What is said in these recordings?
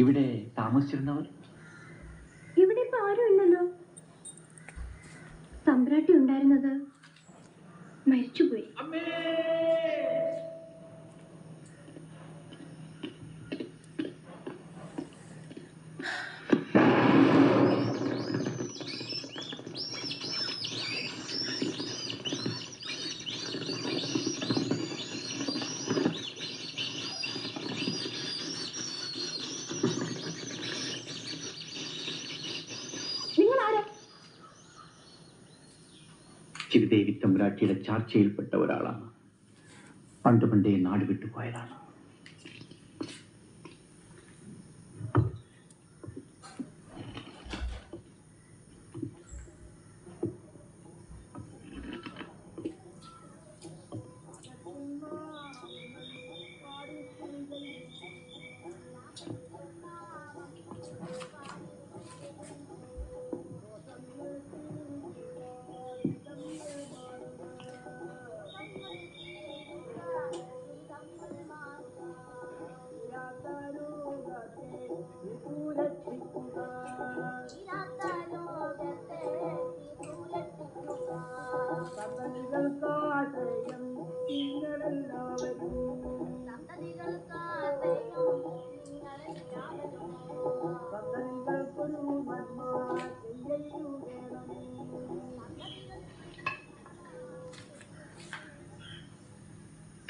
ഇവിടെ താമസിച്ചിരുന്നവർ? ഇവിടെ ഇപ്പൊ ആരും ഇല്ലല്ലോ. തമ്പ്രാട്ടി ഉണ്ടായിരുന്നത് മരിച്ചുപോയി. ശ്രീദേവി തമ്പുരാട്ടിയുടെ ചാർച്ചയിൽപ്പെട്ട ഒരാളാണ്. പണ്ട് പണ്ടേ നാട് വിട്ടുപോയതാണ്.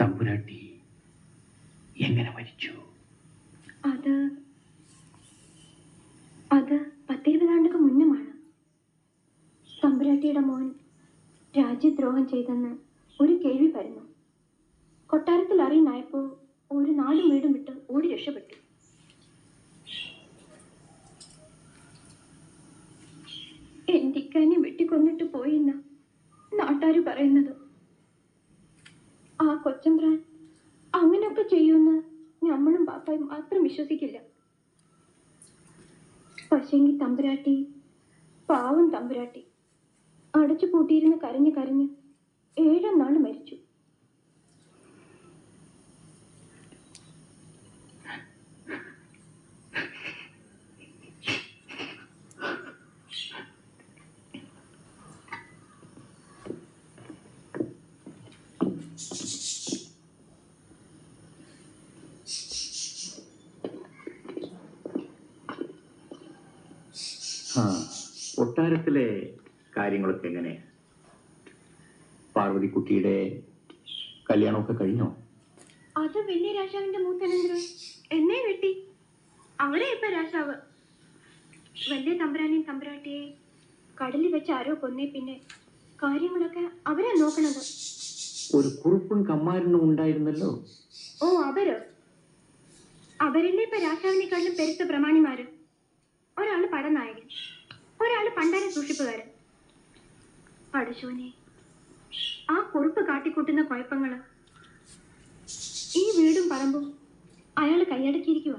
തമ്പുരാട്ടി എങ്ങനെ മരിച്ചു? അത് 10-20 ആണ്ടുകൾക്ക് മുന്നമാണ്. തമ്പുരാട്ടിയുടെ മോൻ രാജ്യദ്രോഹം ചെയ്തെന്ന് ഒരു കേൾവി പരന്നു. കൊട്ടാരത്തിൽ അറിയുന്നായപ്പോ ഒരു നാടും വീടും വിട്ട് ഓടി രക്ഷപ്പെട്ടു. എന്തിക്കാനെ വെട്ടിക്കൊന്നിട്ട് പോയിന്ന നാട്ടാര് പറയുന്നത്. ആ കൊച്ചമ്പ്രാൻ അങ്ങനെയൊക്കെ ചെയ്യുമെന്ന് നമ്മളും പാപ്പായും മാത്രം വിശ്വസിക്കില്ല. പക്ഷെങ്കിൽ തമ്പുരാട്ടി, പാവം തമ്പുരാട്ടി, അടച്ചു പൂട്ടിയിരുന്ന് കരഞ്ഞ് 7 നാള് മരിച്ചു. കൊട്ടാരത്തിലെ കാര്യങ്ങളൊക്കെ എങ്ങനെ? പാർവതിക്കുട്ടിയുടെ കല്യാണമൊക്കെ കഴിഞ്ഞോ? അത് വലിയ രാജാവിന്റെ മൂത്തനന്തരം എന്നെ വെട്ടി. അവിടെ ഇപ്പൊ രാജാവ്. വലിയ തമ്പുരാനെയും തമ്പുരാട്ടിയെ കടലിൽ വെച്ച് ആരോ കൊന്നേ പിന്നെ കാര്യങ്ങളൊക്കെ അവരാ നോക്കണത്. ഒരു കുറുപ്പും കമ്മാരനും ഉണ്ടായിരുന്നല്ലോ. ഓ, അവരല്ലേ ഇപ്പൊ രാജാവിനെക്കാളും പെരുത്ത പ്രമാണിമാര്. ഒരാള് പടനായകൻ, ഒരാള് പണ്ടാര സൂക്ഷിപ്പുകാരൻ. പടശോനെ, ആ കുറുപ്പ് കാട്ടിക്കൂട്ടുന്ന കുഴപ്പങ്ങള് ഈ വീടും പറമ്പും അയാള് കൈയടക്കിയിരിക്കുക.